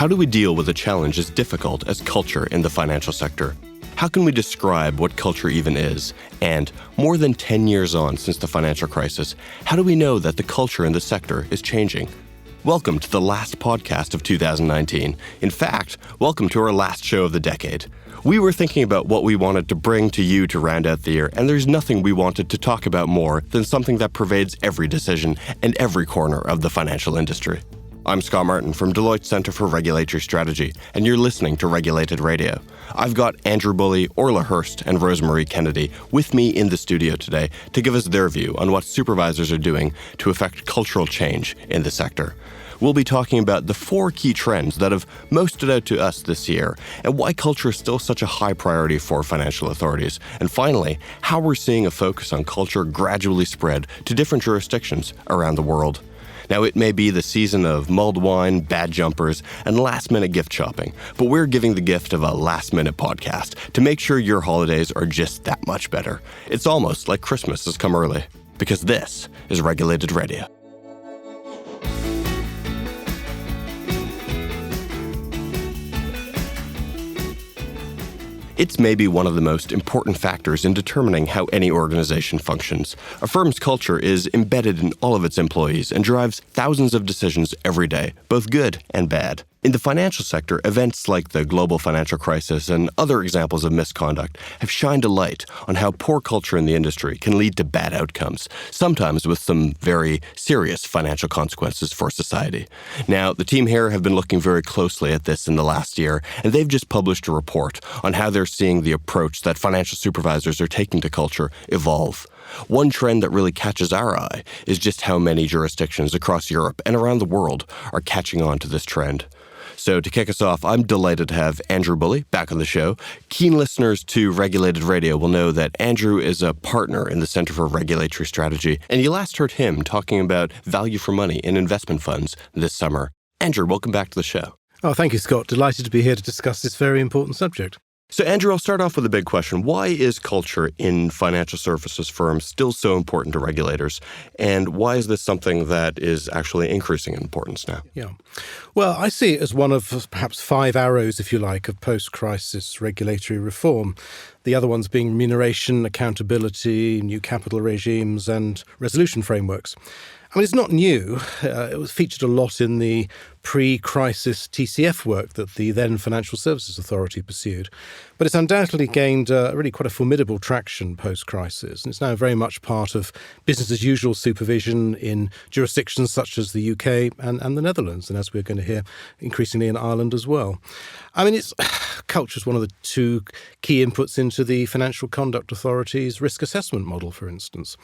How do we deal with a challenge as difficult as culture in the financial sector? How can we describe what culture even is? And more than 10 years on since the financial crisis, how do we know that the culture in the sector is changing? Welcome to the last podcast of 2019. In fact, welcome to our last show of the decade. We were thinking about what we wanted to bring to you to round out the year, and there's nothing we wanted to talk about more than something that pervades every decision and every corner of the financial industry. I'm Scott Martin from Deloitte Centre for Regulatory Strategy, and you're listening to Regulated Radio. I've got Andrew Bulley, Orla Hearse, and Rosemarie Kennedy with me in the studio today to give us their view on what supervisors are doing to affect cultural change in the sector. We'll be talking about the 4 key trends that have most stood out to us this year and why culture is still such a high priority for financial authorities. And finally, how we're seeing a focus on culture gradually spread to different jurisdictions around the world. Now, it may be the season of mulled wine, bad jumpers, and last-minute gift shopping, but we're giving the gift of a last-minute podcast to make sure your holidays are just that much better. It's almost like Christmas has come early, because this is Regulated Radio. It's maybe one of the most important factors in determining how any organization functions. A firm's culture is embedded in all of its employees and drives thousands of decisions every day, both good and bad. In the financial sector, events like the global financial crisis and other examples of misconduct have shined a light on how poor culture in the industry can lead to bad outcomes, sometimes with some very serious financial consequences for society. Now, the team here have been looking very closely at this in the last year, and they've just published a report on how they're seeing the approach that financial supervisors are taking to culture evolve. One trend that really catches our eye is just how many jurisdictions across Europe and around the world are catching on to this trend. So to kick us off, I'm delighted to have Andrew Bulley back on the show. Keen listeners to Regulated Radio will know that Andrew is a partner in the Centre for Regulatory Strategy, and you last heard him talking about value for money in investment funds this summer. Andrew, welcome back to the show. Oh, thank you, Scott. Delighted to be here to discuss this very important subject. So, Andrew, I'll start off with a big question. Why is culture in financial services firms still so important to regulators? And why is this something that is actually increasing in importance now? Yeah. Well, I see it as one of perhaps 5 arrows, if you like, of post-crisis regulatory reform. The other ones being remuneration, accountability, new capital regimes, and resolution frameworks. I mean, it's not new. It was featured a lot in the pre-crisis TCF work that the then Financial Services Authority pursued. But it's undoubtedly gained really quite a formidable traction post-crisis. And it's now very much part of business-as-usual supervision in jurisdictions such as the UK and the Netherlands, and as we're going to hear, increasingly in Ireland as well. I mean, culture is one of the 2 key inputs into the Financial Conduct Authority's risk assessment model, for instance.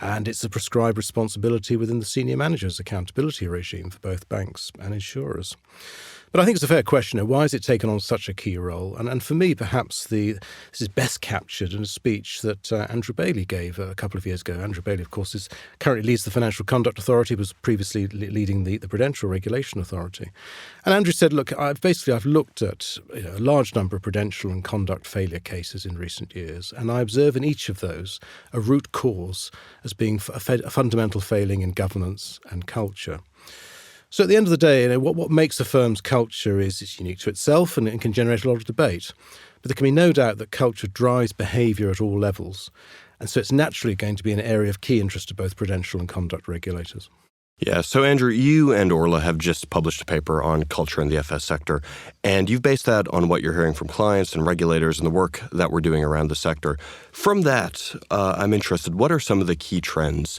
And it's a prescribed responsibility within the senior manager's accountability regime for both banks and insurers. But I think it's a fair question. Why has it taken on such a key role? And for me, perhaps this is best captured in a speech that Andrew Bailey gave a couple of years ago. Andrew Bailey, of course, currently leads the Financial Conduct Authority, was previously leading the Prudential Regulation Authority. And Andrew said, look, I've looked at a large number of prudential and conduct failure cases in recent years, and I observe in each of those a root cause as being a fundamental failing in governance and culture. So at the end of the day, what makes a firm's culture is it's unique to itself and it can generate a lot of debate. But there can be no doubt that culture drives behaviour at all levels. And so it's naturally going to be an area of key interest to both prudential and conduct regulators. Yeah, so Andrew, you and Orla have just published a paper on culture in the FS sector, and you've based that on what you're hearing from clients and regulators and the work that we're doing around the sector. From that, I'm interested, what are some of the key trends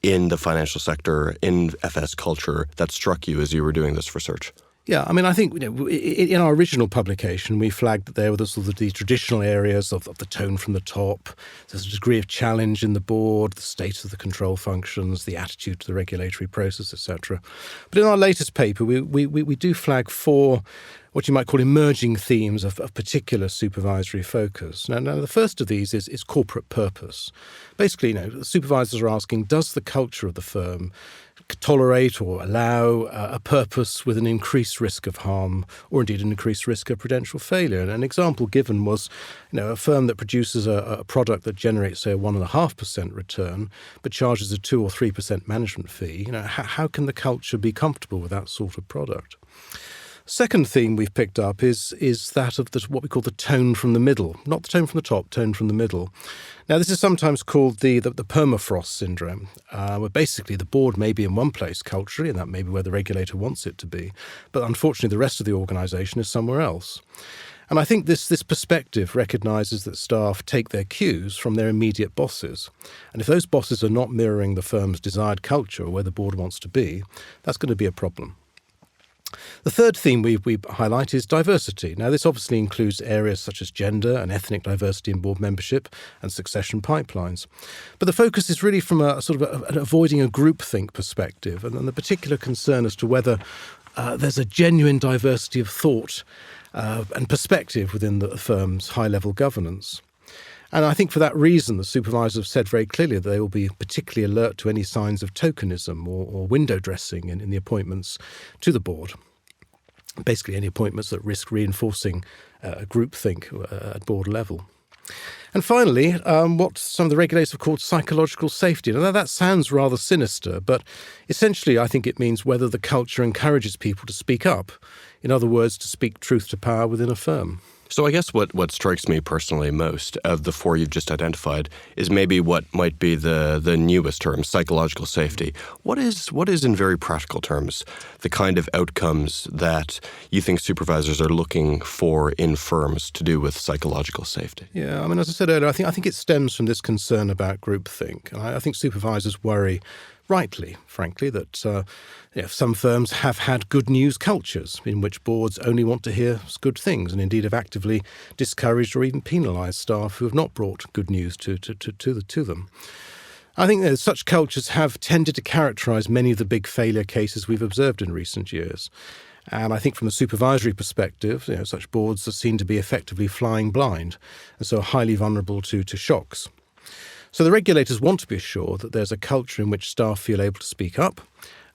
in the financial sector, in FS culture, that struck you as you were doing this research? Yeah, I mean, I think in our original publication, we flagged that there were the traditional areas of the tone from the top. There's a degree of challenge in the board, the state of the control functions, the attitude to the regulatory process, etc. But in our latest paper, we do flag 4 what you might call emerging themes of particular supervisory focus. Now, the first of these is corporate purpose. Basically, the supervisors are asking, does the culture of the firm tolerate or allow a purpose with an increased risk of harm or indeed an increased risk of prudential failure? And an example given was a firm that produces a product that generates, say, a 1.5% return but charges a 2 or 3% management fee. How can the culture be comfortable with that sort of product? Second theme we've picked up is that of what we call the tone from the middle, not the tone from the top, tone from the middle. Now, this is sometimes called the permafrost syndrome, where basically the board may be in one place culturally, and that may be where the regulator wants it to be, but unfortunately the rest of the organisation is somewhere else. And I think this perspective recognises that staff take their cues from their immediate bosses. And if those bosses are not mirroring the firm's desired culture or where the board wants to be, that's going to be a problem. The third theme we highlight is diversity. Now, this obviously includes areas such as gender and ethnic diversity in board membership and succession pipelines. But the focus is really from a sort of an avoiding a groupthink perspective, and the particular concern as to whether there's a genuine diversity of thought and perspective within the firm's high-level governance. And I think for that reason, the supervisors have said very clearly that they will be particularly alert to any signs of tokenism or window dressing in the appointments to the board. Basically, any appointments that risk reinforcing groupthink at board level. And finally, what some of the regulators have called psychological safety. Now, that sounds rather sinister, but essentially I think it means whether the culture encourages people to speak up. In other words, to speak truth to power within a firm. So I guess what strikes me personally most of the four you've just identified is maybe what might be the newest term, psychological safety. What is in very practical terms the kind of outcomes that you think supervisors are looking for in firms to do with psychological safety? Yeah, I mean, as I said earlier, I think it stems from this concern about groupthink. And I think supervisors worry, rightly, frankly, that some firms have had good news cultures in which boards only want to hear good things and indeed have actively discouraged or even penalised staff who have not brought good news to them. I think that such cultures have tended to characterise many of the big failure cases we've observed in recent years. And I think from a supervisory perspective, such boards are seen to be effectively flying blind and so highly vulnerable to shocks. So the regulators want to be assured that there's a culture in which staff feel able to speak up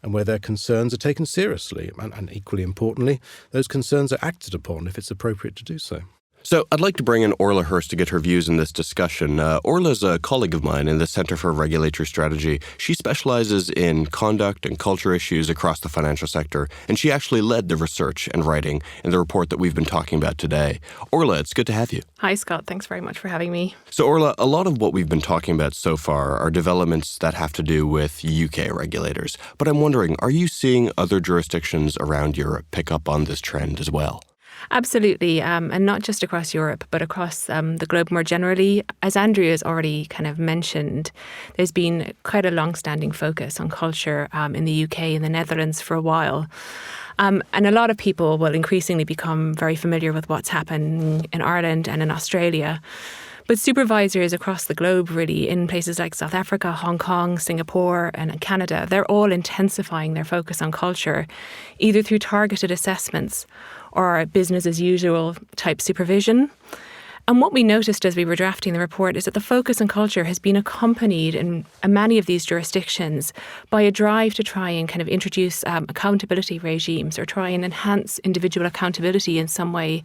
and where their concerns are taken seriously. And equally importantly, those concerns are acted upon if it's appropriate to do so. So I'd like to bring in Orla Hearse to get her views in this discussion. Orla's a colleague of mine in the Centre for Regulatory Strategy. She specializes in conduct and culture issues across the financial sector, and she actually led the research and writing in the report that we've been talking about today. Orla, it's good to have you. Hi, Scott. Thanks very much for having me. So Orla, a lot of what we've been talking about so far are developments that have to do with UK regulators. But I'm wondering, are you seeing other jurisdictions around Europe pick up on this trend as well? Absolutely, and not just across Europe, but across the globe more generally. As Andrew has already kind of mentioned, there's been quite a long-standing focus on culture in the UK and the Netherlands for a while. And a lot of people will increasingly become very familiar with what's happened in Ireland and in Australia. But supervisors across the globe, really, in places like South Africa, Hong Kong, Singapore and Canada, they're all intensifying their focus on culture, either through targeted assessments or business as usual type supervision. And what we noticed as we were drafting the report is that the focus on culture has been accompanied in many of these jurisdictions by a drive to try and kind of introduce accountability regimes or try and enhance individual accountability in some way.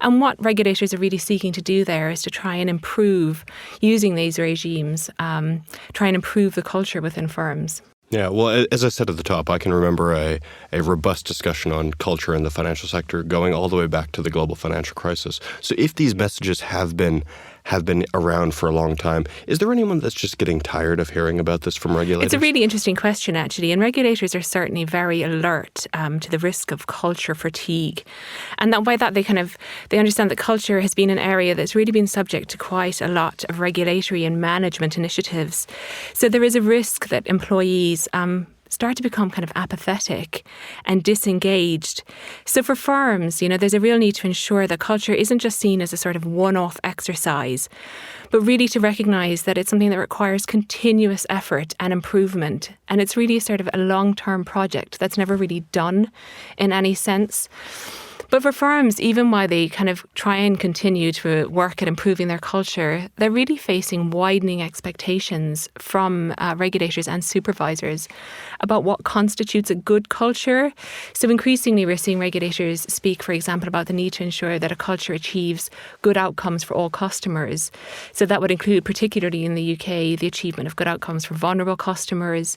And what regulators are really seeking to do there is to try and improve, using these regimes, try and improve the culture within firms. Yeah, well, as I said at the top, I can remember a robust discussion on culture in the financial sector going all the way back to the global financial crisis. So if these messages have been around for a long time, is there anyone that's just getting tired of hearing about this from regulators? It's a really interesting question, actually, and regulators are certainly very alert to the risk of culture fatigue. And that by that, they understand that culture has been an area that's really been subject to quite a lot of regulatory and management initiatives. So there is a risk that employees start to become kind of apathetic and disengaged. So for firms, there's a real need to ensure that culture isn't just seen as a sort of one-off exercise, but really to recognise that it's something that requires continuous effort and improvement. And it's really sort of a long-term project that's never really done in any sense. But for firms, even while they kind of try and continue to work at improving their culture, they're really facing widening expectations from regulators and supervisors about what constitutes a good culture. So increasingly, we're seeing regulators speak, for example, about the need to ensure that a culture achieves good outcomes for all customers. So that would include, particularly in the UK, the achievement of good outcomes for vulnerable customers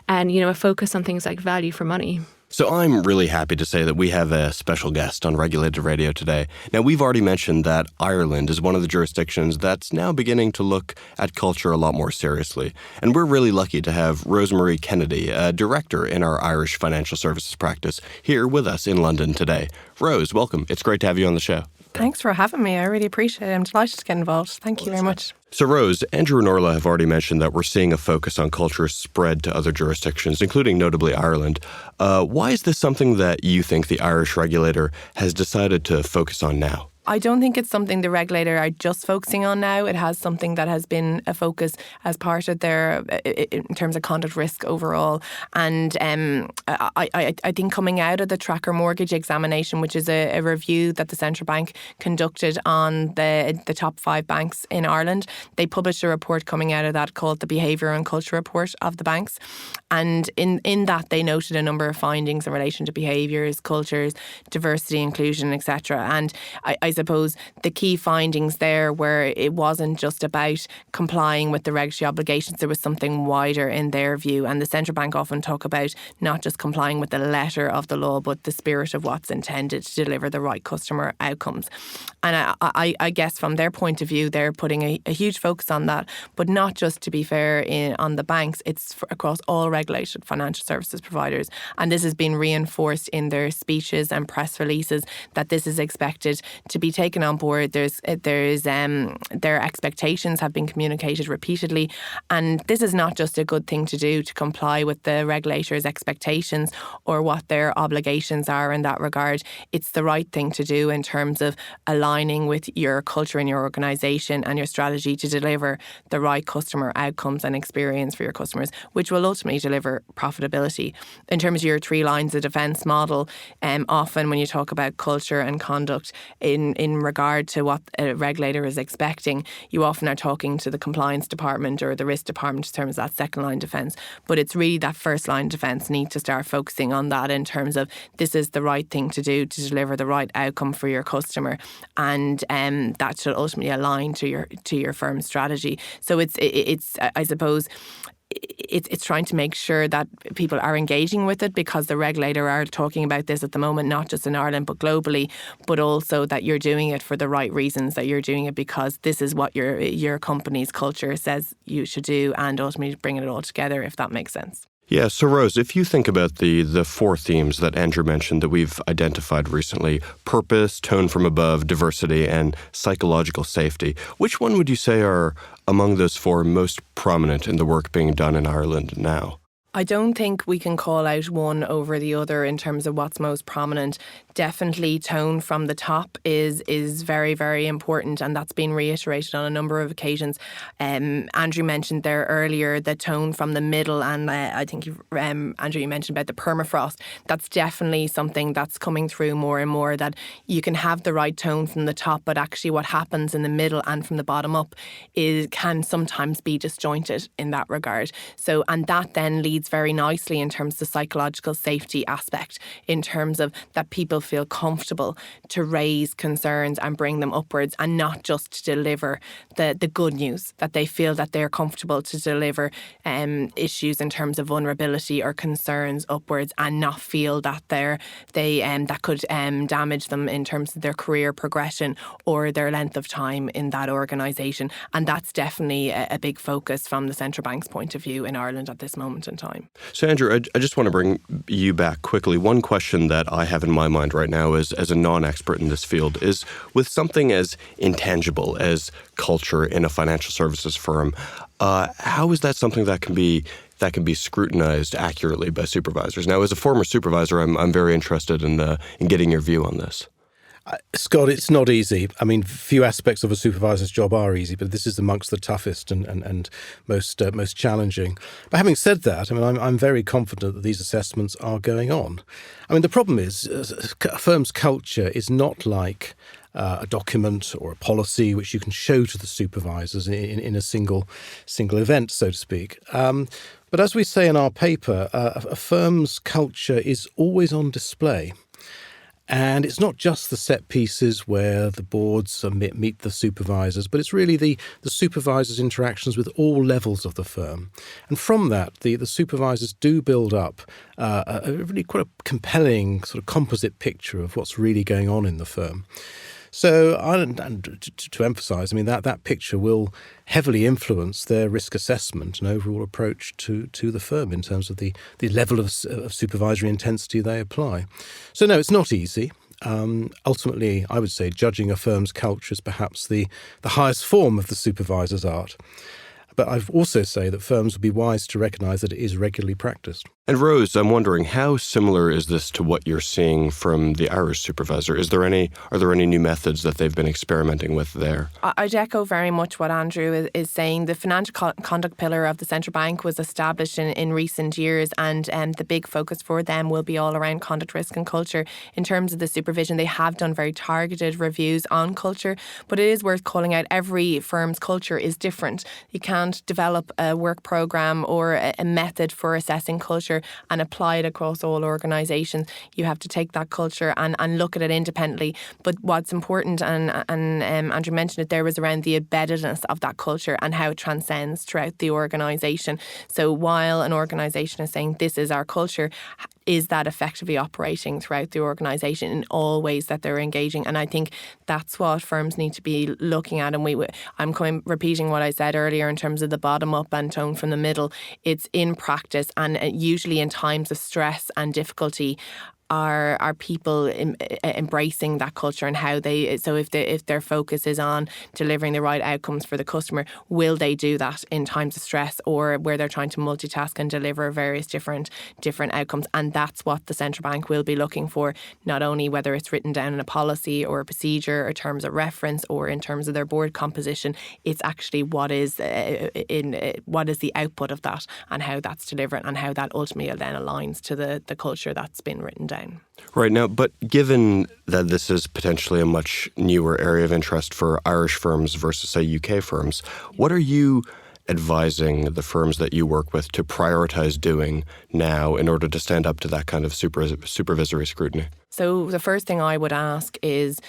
and, a focus on things like value for money. So I'm really happy to say that we have a special guest on Regulated Radio today. Now, we've already mentioned that Ireland is one of the jurisdictions that's now beginning to look at culture a lot more seriously. And we're really lucky to have Rosemarie Kennedy, a director in our Irish financial services practice, here with us in London today. Rose, welcome. It's great to have you on the show. Thanks for having me. I really appreciate it. I'm delighted to get involved. Thank you very much. So, Rose, Andrew and Orla have already mentioned that we're seeing a focus on culture spread to other jurisdictions, including notably Ireland. Why is this something that you think the Irish regulator has decided to focus on now? I don't think it's something the regulator are just focusing on now. It has something that has been a focus as part of their, in terms of conduct risk overall. And I think coming out of the tracker mortgage examination, which is a review that the Central Bank conducted on the top 5 banks in Ireland, they published a report coming out of that called the Behaviour and Culture Report of the banks. And in that, they noted a number of findings in relation to behaviours, cultures, diversity, inclusion, etc. And I suppose the key findings there were it wasn't just about complying with the regulatory obligations, there was something wider in their view. And the Central Bank often talk about not just complying with the letter of the law, but the spirit of what's intended to deliver the right customer outcomes. And I guess from their point of view, they're putting a huge focus on that, but not just, to be fair, on the banks, it's across all regulated financial services providers. And this has been reinforced in their speeches and press releases that this is expected to be taken on board. Their expectations have been communicated repeatedly, and this is not just a good thing to do to comply with the regulators' expectations or what their obligations are in that regard. It's the right thing to do in terms of aligning with your culture in your organisation and your strategy to deliver the right customer outcomes and experience for your customers, which will ultimately deliver profitability. In terms of your 3 lines of defence model, often when you talk about culture and conduct in regard to what a regulator is expecting, you often are talking to the compliance department or the risk department in terms of that second line defence. But it's really that first line defence need to start focusing on that in terms of this is the right thing to do to deliver the right outcome for your customer, and that should ultimately align to your firm's strategy. So it's I suppose it's trying to make sure that people are engaging with it, because the regulator are talking about this at the moment, not just in Ireland but globally, but also that you're doing it for the right reasons, that you're doing it because this is what your company's culture says you should do, and ultimately bringing it all together, if that makes sense. Yeah, so Rose, if you think about the 4 themes that Andrew mentioned that we've identified recently, purpose, tone from above, diversity, and psychological safety, which one would you say are among those 4 most prominent in the work being done in Ireland now? I don't think we can call out one over the other in terms of what's most prominent. Definitely tone from the top is very, very important, and that's been reiterated on a number of occasions. Andrew mentioned there earlier the tone from the middle, and I think Andrew, you mentioned about the permafrost. That's definitely something that's coming through more and more, that you can have the right tone from the top, but actually what happens in the middle and from the bottom up can sometimes be disjointed in that regard. So, and that then leads very nicely in terms of the psychological safety aspect, in terms of that people feel comfortable to raise concerns and bring them upwards, and not just to deliver the good news, that they feel that they're comfortable to deliver issues in terms of vulnerability or concerns upwards, and not feel that that could damage them in terms of their career progression or their length of time in that organisation. And that's definitely a big focus from the Central Bank's point of view in Ireland at this moment in time. So, Andrew, I just want to bring you back quickly. One question that I have in my mind right now is, as a non-expert in this field, is with something as intangible as culture in a financial services firm, how is that something that can be scrutinized accurately by supervisors? Now, as a former supervisor, I'm very interested in getting your view on this. Scott, it's not easy. I mean, few aspects of a supervisor's job are easy, but this is amongst the toughest and most challenging. But having said that, I mean, I'm very confident that these assessments are going on. I mean, the problem is a firm's culture is not like a document or a policy which you can show to the supervisors in a single event, so to speak. But as we say in our paper, a firm's culture is always on display. And it's not just the set pieces where the boards meet the supervisors, but it's really the supervisors' interactions with all levels of the firm. And from that, the supervisors do build up a really quite a compelling sort of composite picture of what's really going on in the firm. So, and to emphasise, I mean, that picture will heavily influence their risk assessment and overall approach to the firm in terms of the level of supervisory intensity they apply. So, no, it's not easy. Ultimately, I would say judging a firm's culture is perhaps the highest form of the supervisor's art. But I'd also say that firms would be wise to recognise that it is regularly practised. And Rose, I'm wondering, how similar is this to what you're seeing from the Irish supervisor? Are there any new methods that they've been experimenting with there? I'd echo very much what Andrew is saying. The financial conduct pillar of the central bank was established in recent years, and the big focus for them will be all around conduct, risk and culture. In terms of the supervision, they have done very targeted reviews on culture, but it is worth calling out every firm's culture is different. You can't develop a work programme or a method for assessing culture and apply it across all organisations. You have to take that culture and look at it independently. But what's important, and Andrew mentioned it there, was around the embeddedness of that culture and how it transcends throughout the organisation. So while an organisation is saying this is our culture, is that effectively operating throughout the organisation in all ways that they're engaging? And I think that's what firms need to be looking at. And I'm repeating what I said earlier in terms of the bottom up and tone from the middle. It's in practice, and usually in times of stress and difficulty, are people embracing that culture, and how they, so if their focus is on delivering the right outcomes for the customer, will they do that in times of stress or where they're trying to multitask and deliver various different outcomes? And that's what the central bank will be looking for, not only whether it's written down in a policy or a procedure or terms of reference or in terms of their board composition. It's actually what is the output of that and how that's delivered and how that ultimately then aligns to the culture that's been written down. Right now, but given that this is potentially a much newer area of interest for Irish firms versus, say, UK firms, what are you advising the firms that you work with to prioritize doing now in order to stand up to that kind of supervisory scrutiny? So the first thing I would ask is,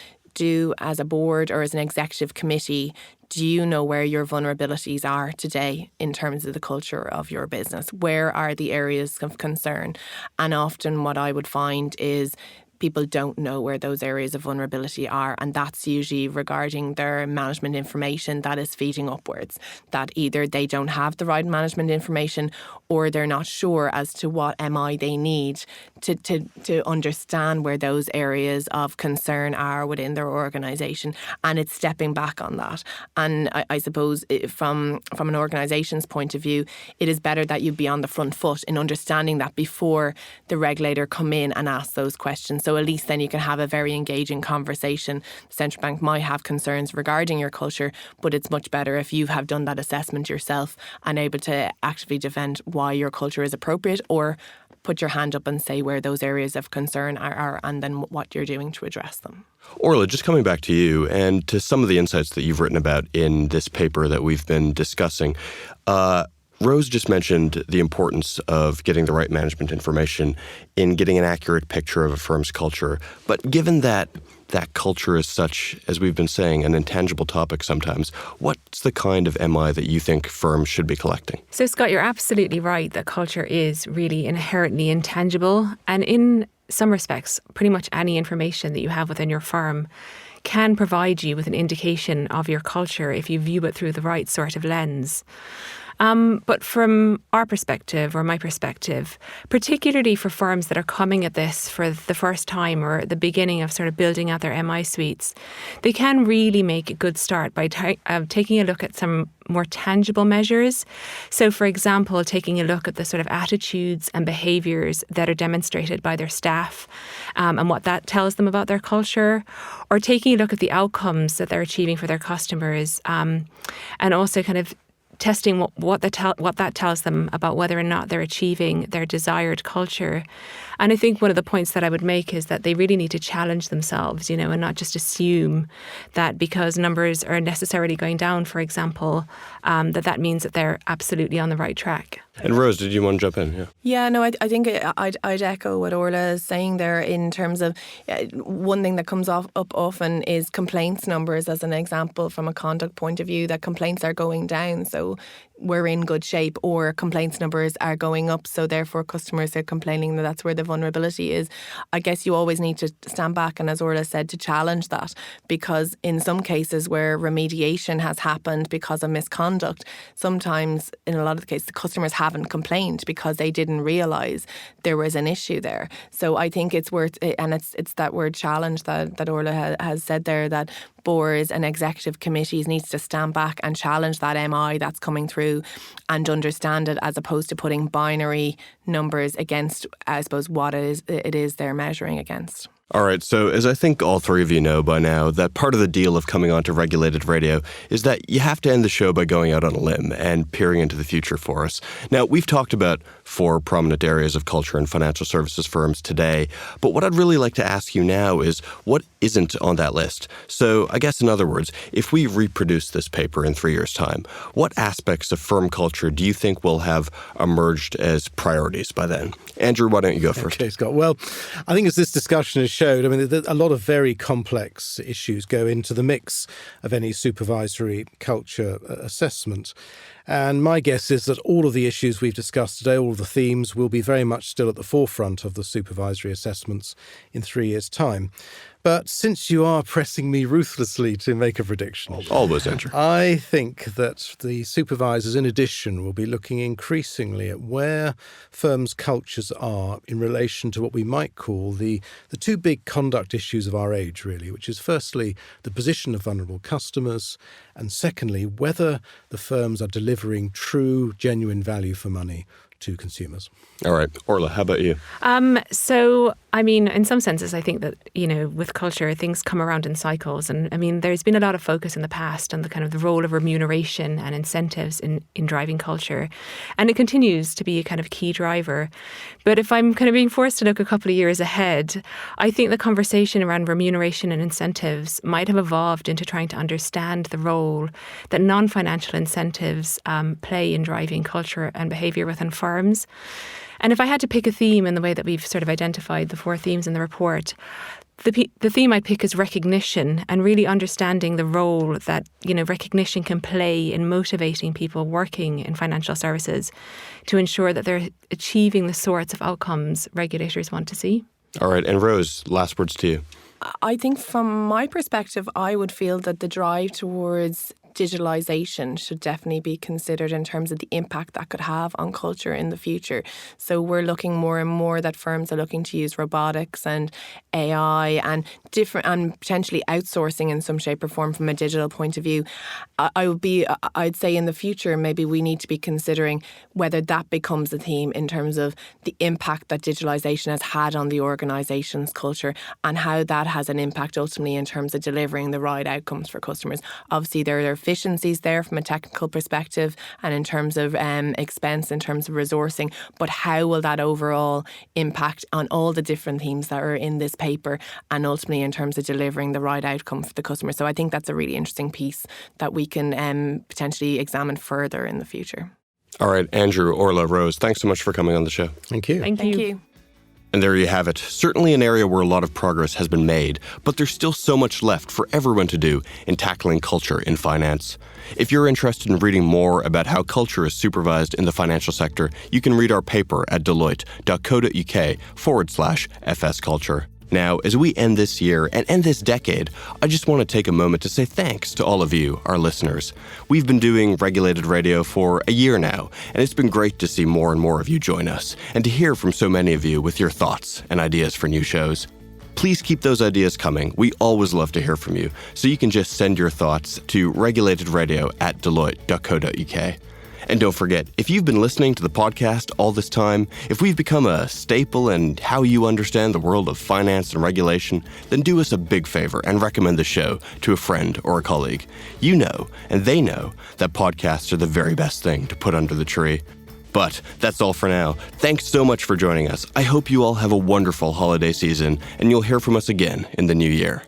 as a board or as an executive committee, do you know where your vulnerabilities are today in terms of the culture of your business? Where are the areas of concern? And often what I would find is people don't know where those areas of vulnerability are, and that's usually regarding their management information that is feeding upwards, that either they don't have the right management information or they're not sure as to what MI they need to understand where those areas of concern are within their organisation, and it's stepping back on that. And I suppose from an organisation's point of view, it is better that you be on the front foot in understanding that before the regulator come in and ask those questions. So at least then you can have a very engaging conversation. The central bank might have concerns regarding your culture, but it's much better if you have done that assessment yourself and able to actively defend why your culture is appropriate, or put your hand up and say where those areas of concern are and then what you're doing to address them. Orla, just coming back to you and to some of the insights that you've written about in this paper that we've been discussing. Rose just mentioned the importance of getting the right management information in getting an accurate picture of a firm's culture. But given that that culture is such, as we've been saying, an intangible topic sometimes, what's the kind of MI that you think firms should be collecting? So, Scott, you're absolutely right that culture is really inherently intangible. And in some respects, pretty much any information that you have within your firm can provide you with an indication of your culture if you view it through the right sort of lens. But from our perspective, or my perspective, particularly for firms that are coming at this for the first time or the beginning of sort of building out their MI suites, they can really make a good start by taking a look at some more tangible measures. So, for example, taking a look at the sort of attitudes and behaviours that are demonstrated by their staff and what that tells them about their culture, or taking a look at the outcomes that they're achieving for their customers, and also kind of testing what that tells them about whether or not they're achieving their desired culture. And I think one of the points that I would make is that they really need to challenge themselves, and not just assume that because numbers are necessarily going down, for example, that means that they're absolutely on the right track. And Rose, did you want to jump in? Yeah. Yeah, no, I think I'd echo what Orla is saying there in terms of one thing that comes up often is complaints numbers as an example from a conduct point of view, that complaints are going down. So we're in good shape, or complaints numbers are going up, so therefore customers are complaining that that's where the vulnerability is. I guess you always need to stand back and, as Orla said, to challenge that, because in some cases where remediation has happened because of misconduct, sometimes in a lot of the cases the customers haven't complained because they didn't realise there was an issue there. So I think it's worth it, and it's that word challenge that Orla has said there, that boards and executive committees needs to stand back and challenge that MI that's coming through and understand it, as opposed to putting binary numbers against, I suppose, what it is they're measuring against. All right, so as I think all three of you know by now, that part of the deal of coming onto regulated radio is that you have to end the show by going out on a limb and peering into the future for us. Now, we've talked about 4 prominent areas of culture in financial services firms today, but what I'd really like to ask you now is what isn't on that list? So I guess in other words, if we reproduce this paper in 3 years' time, what aspects of firm culture do you think will have emerged as priorities by then? Andrew, why don't you go first? Okay, Scott. Well, I think as this discussion has showed, I mean, a lot of very complex issues go into the mix of any supervisory culture assessment. And my guess is that all of the issues we've discussed today, all of the themes, will be very much still at the forefront of the supervisory assessments in 3 years' time. But since you are pressing me ruthlessly to make a prediction, Always, Andrew. I think that the supervisors, in addition, will be looking increasingly at where firms' cultures are in relation to what we might call the 2 big conduct issues of our age, really, which is firstly the position of vulnerable customers, and secondly, whether the firms are delivering true, genuine value for money to consumers. All right. Orla, how about you? So, I mean, in some senses, I think that, with culture, things come around in cycles. And I mean, there's been a lot of focus in the past on the kind of the role of remuneration and incentives in driving culture. And it continues to be a kind of key driver. But if I'm kind of being forced to look a couple of years ahead, I think the conversation around remuneration and incentives might have evolved into trying to understand the role that non-financial incentives play in driving culture and behaviour within firms. And if I had to pick a theme in the way that we've sort of identified the 4 themes in the report, the theme I'd pick is recognition, and really understanding the role that, recognition can play in motivating people working in financial services to ensure that they're achieving the sorts of outcomes regulators want to see. All right. And Rose, last words to you. I think from my perspective, I would feel that the drive towards digitalisation should definitely be considered in terms of the impact that could have on culture in the future. So we're looking more and more that firms are looking to use robotics and AI and potentially outsourcing in some shape or form from a digital point of view. I'd say in the future, maybe we need to be considering whether that becomes a theme in terms of the impact that digitalisation has had on the organisation's culture and how that has an impact ultimately in terms of delivering the right outcomes for customers. Obviously, there are efficiencies there from a technical perspective and in terms of expense, in terms of resourcing, but how will that overall impact on all the different themes that are in this paper and ultimately in terms of delivering the right outcome for the customer? So I think that's a really interesting piece that we can potentially examine further in the future. All right, Andrew, Orla, Rose, thanks so much for coming on the show. Thank you. Thank you. And there you have it. Certainly an area where a lot of progress has been made, but there's still so much left for everyone to do in tackling culture in finance. If you're interested in reading more about how culture is supervised in the financial sector, you can read our paper at deloitte.co.uk/FS Culture. Now, as we end this year and end this decade, I just want to take a moment to say thanks to all of you, our listeners. We've been doing regulated radio for a year now, and it's been great to see more and more of you join us and to hear from so many of you with your thoughts and ideas for new shows. Please keep those ideas coming. We always love to hear from you, so you can just send your thoughts to regulatedradio@deloitte.co.uk. And don't forget, if you've been listening to the podcast all this time, if we've become a staple in how you understand the world of finance and regulation, then do us a big favor and recommend the show to a friend or a colleague. You know, and they know, that podcasts are the very best thing to put under the tree. But that's all for now. Thanks so much for joining us. I hope you all have a wonderful holiday season, and you'll hear from us again in the new year.